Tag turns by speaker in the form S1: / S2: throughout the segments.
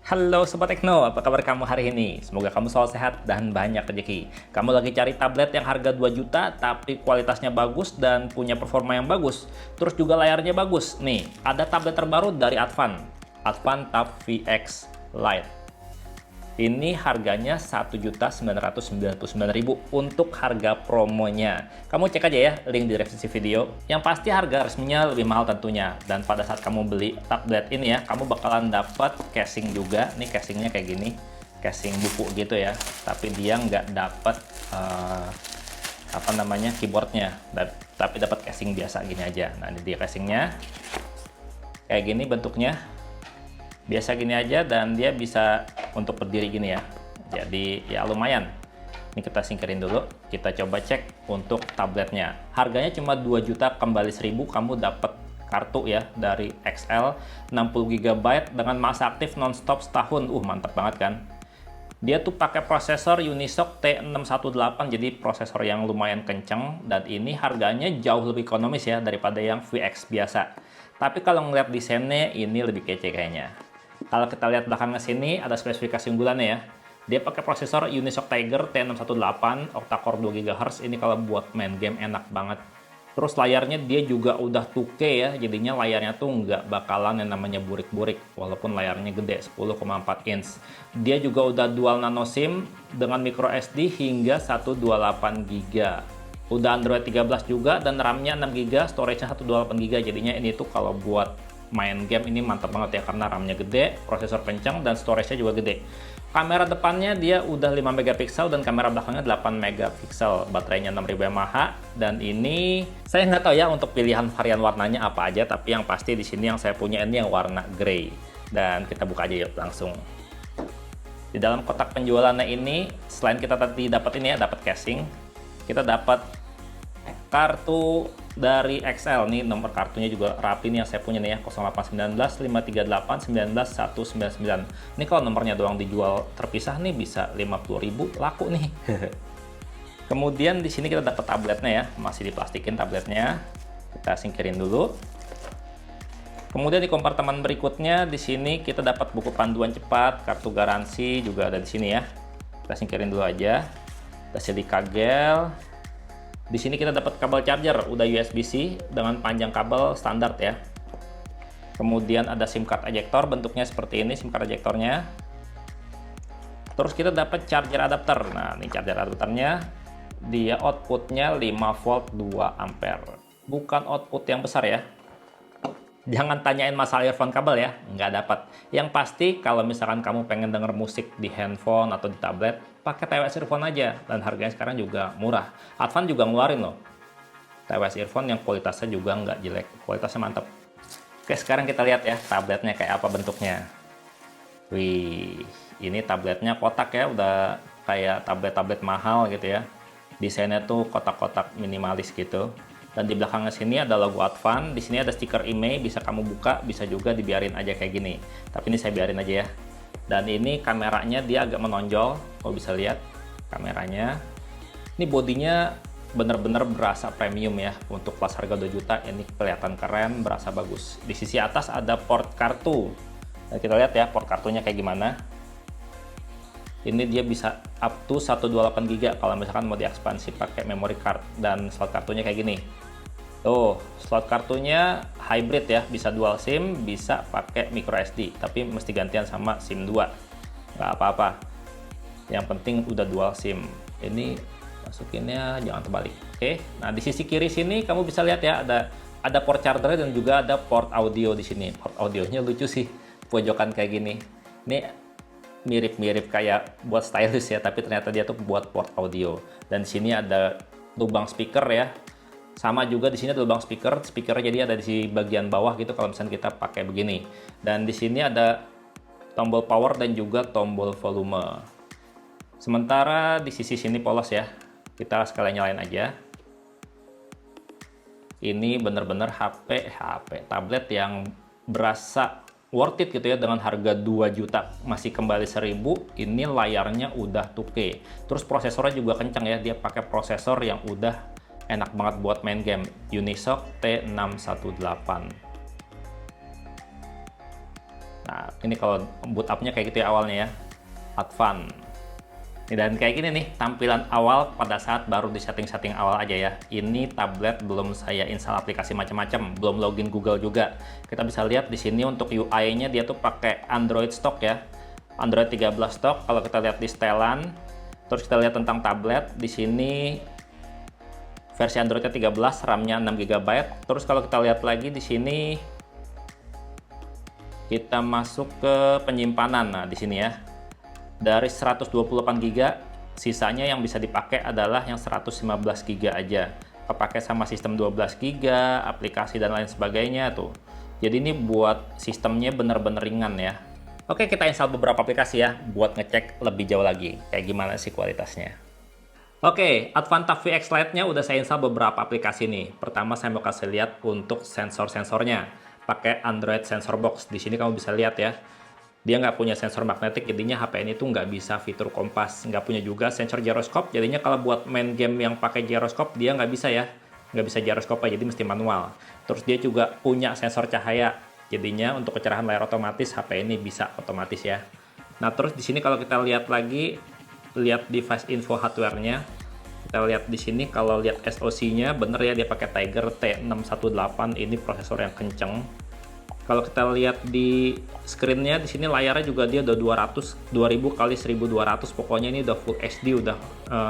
S1: Halo Sobat Tekno, apa kabar kamu hari ini? Semoga kamu selalu sehat dan banyak rezeki. Kamu lagi cari tablet yang harga 2 juta tapi kualitasnya bagus dan punya performa yang bagus. Terus juga layarnya bagus. Nih, ada tablet terbaru dari Advan. Advan Tab VX Lite. Ini harganya Rp1.999.000 untuk harga promonya. Kamu cek aja ya link di deskripsi video. Yang pasti harga resminya lebih mahal tentunya. Dan pada saat kamu beli tablet ini ya, kamu bakalan dapat casing juga. Nih casingnya kayak gini, casing buku gitu ya. Tapi dia nggak dapat keyboardnya. Tapi dapat casing biasa gini aja. Nah ini dia casingnya. Kayak gini bentuknya. Biasa gini aja dan dia bisa untuk berdiri gini ya. Jadi ya lumayan. Ini kita singkirin dulu. Kita coba cek untuk tabletnya. Harganya cuma 2 juta kembali 1000. Kamu dapat kartu ya dari XL 60 GB dengan masa aktif nonstop setahun. Mantap banget kan? Dia tuh pakai prosesor Unisoc T618, jadi prosesor yang lumayan kenceng, dan ini harganya jauh lebih ekonomis ya daripada yang VX biasa. Tapi kalau ngeliat desainnya ini lebih kece kayaknya. Kalau kita lihat belakangnya sini ada spesifikasi unggulannya ya. Dia pakai prosesor Unisoc Tiger T618 octa-core 2 GHz. Ini kalau buat main game enak banget. Terus layarnya dia juga udah 2K ya, jadinya layarnya tuh nggak bakalan yang namanya burik-burik walaupun layarnya gede 10,4 inch. Dia juga udah dual nano SIM dengan micro SD hingga 128 GB. Udah Android 13 juga dan RAM-nya 6 GB, storage-nya 128 GB. Jadinya ini tuh kalau buat main game ini mantap banget ya karena RAM-nya gede, prosesor kencang dan storage-nya juga gede. Kamera depannya dia udah 5 megapiksel dan kamera belakangnya 8 megapiksel. Baterainya 6000 mAh dan ini saya nggak tahu ya untuk pilihan varian warnanya apa aja, tapi yang pasti di sini yang saya punya ini yang warna grey. Dan kita buka aja yuk langsung. Di dalam kotak penjualannya ini selain kita tadi dapat ini ya, dapat casing, kita dapat kartu dari XL. Nih nomor kartunya juga rapi nih yang saya punya nih ya, 0819 538 19 199. Ini kalau nomornya doang dijual terpisah nih bisa 50.000 laku nih. Kemudian di sini kita dapat tabletnya ya, masih diplastikin tabletnya. Kita singkirin dulu. Kemudian di kompartemen berikutnya di sini kita dapat buku panduan cepat, kartu garansi juga ada di sini ya. Kita singkirin dulu aja. Kita silika gel. Di sini kita dapat kabel charger, udah USB-C dengan panjang kabel standar ya. Kemudian ada SIM card ejector, bentuknya seperti ini SIM card ejectornya. Terus kita dapat charger adapter. Nah, ini charger adapternya. Dia outputnya 5 volt 2 ampere. Bukan output yang besar ya. Jangan tanyain masalah earphone kabel ya, nggak dapat. Yang pasti kalau misalkan kamu pengen denger musik di handphone atau di tablet, pakai TWS earphone aja, dan harganya sekarang juga murah. Advan juga ngeluarin loh TWS earphone yang kualitasnya juga nggak jelek, kualitasnya mantap. Oke, sekarang kita lihat ya tabletnya kayak apa bentuknya. Wih, ini tabletnya kotak ya, udah kayak tablet-tablet mahal gitu ya. Desainnya tuh kotak-kotak minimalis gitu. Dan di belakangnya sini ada logo Advan, di sini ada stiker IMEI, bisa kamu buka, bisa juga dibiarin aja kayak gini. Tapi ini saya biarin aja ya. Dan ini kameranya dia agak menonjol, kamu bisa lihat kameranya. Ini bodinya bener-bener berasa premium ya, untuk kelas harga 2 juta ini kelihatan keren, berasa bagus. Di sisi atas ada port kartu. Nah, kita lihat ya port kartunya kayak gimana. Ini dia bisa up to 128 GB kalau misalkan mau diekspansi pakai memory card, dan slot kartunya kayak gini. Tuh, slot kartunya hybrid ya, bisa dual SIM, bisa pakai micro SD, tapi mesti gantian sama SIM 2. Nggak apa-apa. Yang penting udah dual SIM. Ini masukinnya jangan terbalik. Oke. Nah, di sisi kiri sini kamu bisa lihat ya ada port charger dan juga ada port audio di sini. Port audionya lucu sih, pojokan kayak gini. Ini mirip-mirip kayak buat stylus ya, tapi ternyata dia tuh buat port audio. Dan di sini ada lubang speaker ya. Sama juga di sini ada lubang speakernya jadi ada di bagian bawah gitu kalau misalnya kita pakai begini. Dan di sini ada tombol power dan juga tombol volume. Sementara di sisi sini polos ya. Kita sekalian nyalain aja. Ini bener-bener HP tablet yang berasa worth it gitu ya, dengan harga 2 juta masih kembali 1000. Ini layarnya udah 2K. Terus prosesornya juga kencang ya, dia pakai prosesor yang udah enak banget buat main game, Unisoc T618. Nah, ini kalau boot up-nya kayak gitu ya awalnya ya. Advance. Dan kayak gini nih tampilan awal pada saat baru di setting-setting awal aja ya. Ini tablet belum saya install aplikasi macam-macam, belum login Google juga. Kita bisa lihat di sini untuk UI-nya dia tuh pakai Android stock ya. Android 13 stock. Kalau kita lihat di setelan, terus kita lihat tentang tablet, di sini versi Androidnya 13, RAM-nya 6 GB. Terus kalau kita lihat lagi di sini kita masuk ke penyimpanan. Nah, di sini ya. Dari 128 GB, sisanya yang bisa dipakai adalah yang 115 GB aja. Kepakai sama sistem 12 GB, aplikasi dan lain sebagainya tuh. Jadi ini buat sistemnya bener-bener ringan ya. Oke, kita install beberapa aplikasi ya buat ngecek lebih jauh lagi kayak gimana sih kualitasnya. Oke, Advantap VX Lite-nya udah saya install beberapa aplikasi nih. Pertama saya mau kasih lihat untuk sensor-sensornya. Pakai Android Sensor Box. Di sini kamu bisa lihat ya. Dia nggak punya sensor magnetik, jadinya HP ini tuh nggak bisa fitur kompas. Nggak punya juga sensor gyroscope, jadinya kalau buat main game yang pakai gyroscope, dia nggak bisa ya. Nggak bisa gyroscope, jadi mesti manual. Terus dia juga punya sensor cahaya, jadinya untuk kecerahan layar otomatis, HP ini bisa otomatis ya. Nah, terus di sini kalau kita lihat lagi, lihat device info hardware-nya, kita lihat di sini kalau lihat SoC-nya, bener ya dia pakai Tiger T618, ini prosesor yang kenceng. Kalau kita lihat di screen-nya, di sini layarnya juga dia udah 2000 kali 1200, pokoknya ini udah Full HD, udah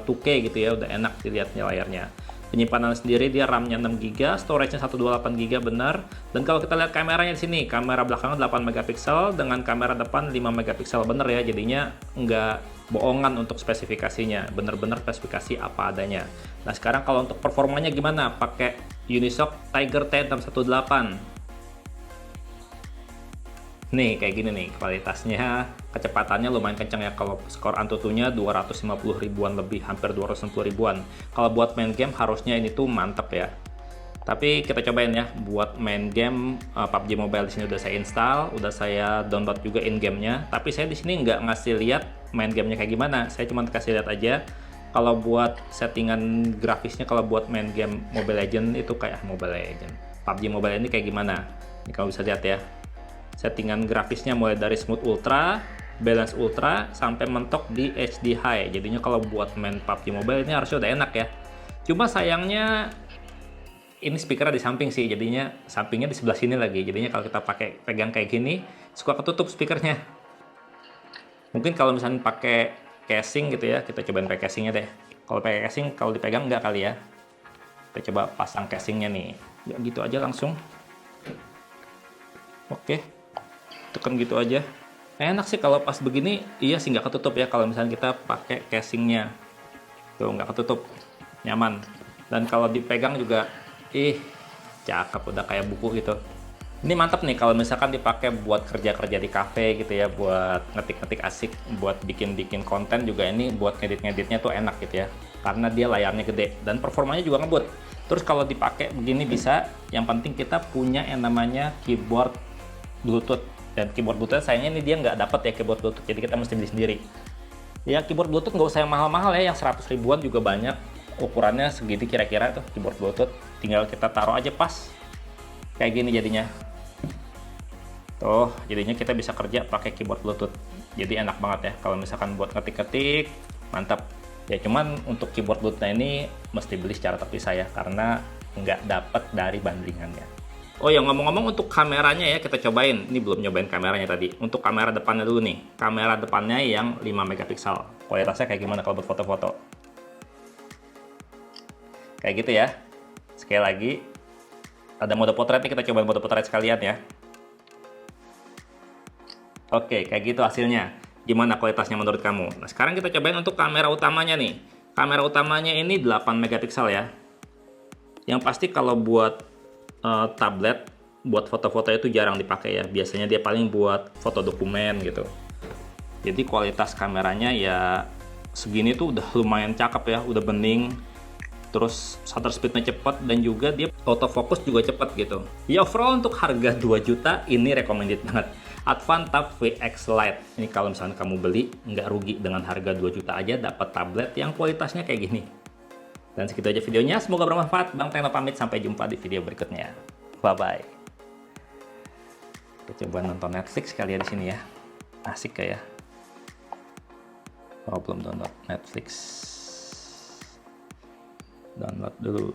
S1: 2K gitu ya, udah enak dilihatnya layarnya. Penyimpanan sendiri dia RAM-nya 6 GB, storage-nya 128 GB benar. Dan kalau kita lihat kameranya di sini, kamera belakang 8 megapiksel dengan kamera depan 5 megapiksel bener ya, jadinya nggak bohongan untuk spesifikasinya, bener-bener spesifikasi apa adanya. Nah, sekarang kalau untuk performanya gimana? Pakai Unisoc Tiger T618. Nih kayak gini nih kualitasnya, kecepatannya lumayan kencang ya. Kalau skor Antutunya 250 ribuan lebih, hampir 260 ribuan. Kalau buat main game harusnya ini tuh mantep ya. Tapi kita cobain ya buat main game PUBG Mobile. Di sini udah saya install, udah saya download juga in gamenya. Tapi saya di sini nggak ngasih lihat main gamenya kayak gimana. Saya cuma kasih lihat aja. Kalau buat settingan grafisnya, kalau buat main game Mobile Legend itu kayak Mobile Legend, PUBG Mobile ini kayak gimana? Ini kamu bisa lihat ya. Settingan grafisnya mulai dari smooth ultra, balance ultra, sampai mentok di HD high. Jadinya kalau buat main PUBG Mobile ini harusnya udah enak ya. Cuma sayangnya ini speakernya di samping sih, jadinya sampingnya di sebelah sini lagi. Jadinya kalau kita pakai pegang kayak gini, suka ketutup speakernya. Mungkin kalau misalnya pakai casing gitu ya, kita cobain pakai casingnya deh. Kalau pakai casing, kalau dipegang nggak kali ya. Kita coba pasang casingnya nih. Ya gitu aja langsung. Oke. Tekan gitu aja. Enak sih kalau pas begini, iya sih nggak ketutup ya kalau misalnya kita pakai casingnya. Tuh nggak ketutup, nyaman. Dan kalau dipegang juga, cakep, udah kayak buku gitu. Ini mantap nih kalau misalkan dipakai buat kerja-kerja di cafe gitu ya, buat ngetik-ngetik asik, buat bikin-bikin konten juga ini, buat ngedit-ngeditnya tuh enak gitu ya. Karena dia layarnya gede dan performanya juga ngebut. Terus kalau dipakai begini bisa, yang penting kita punya yang namanya keyboard Bluetooth. Dan keyboard Bluetooth sayangnya ini dia nggak dapat ya keyboard Bluetooth, jadi kita mesti beli sendiri. Ya keyboard Bluetooth nggak usah yang mahal-mahal ya, yang 100 ribuan juga banyak. Ukurannya segini kira-kira tuh keyboard Bluetooth. Tinggal kita taruh aja pas. Kayak gini jadinya. Tuh, jadinya kita bisa kerja pakai keyboard Bluetooth. Jadi enak banget ya kalau misalkan buat ngetik-ngetik, mantap. Ya cuman untuk keyboard Bluetooth ini mesti beli secara terpisah ya, karena nggak dapat dari bundlingannya. Oh ya, ngomong-ngomong untuk kameranya ya, kita cobain. Ini belum nyobain kameranya tadi. Untuk kamera depannya dulu nih. Kamera depannya yang 5 megapiksel. Kualitasnya kayak gimana kalau berfoto-foto? Kayak gitu ya. Sekali lagi, ada mode potret nih, kita cobain mode potret sekalian ya. Oke, kayak gitu hasilnya. Gimana kualitasnya menurut kamu? Nah, sekarang kita cobain untuk kamera utamanya nih. Kamera utamanya ini 8 megapiksel ya. Yang pasti kalau buat tablet, buat foto-foto itu jarang dipakai ya. Biasanya dia paling buat foto dokumen gitu. Jadi kualitas kameranya ya segini tuh udah lumayan cakep ya, udah bening. Terus shutter speednya cepat dan juga dia autofocus juga cepat gitu. Ya overall untuk harga 2 juta ini recommended banget. Advantap VX Lite. Ini kalau misalnya kamu beli nggak rugi, dengan harga 2 juta aja dapat tablet yang kualitasnya kayak gini. Dan segitu aja videonya, semoga bermanfaat. Bang Teno pamit, sampai jumpa di video berikutnya. Bye-bye. Kita coba nonton Netflix kali ya di sini ya. Asik kayak. Oh, belum download Netflix. Download dulu.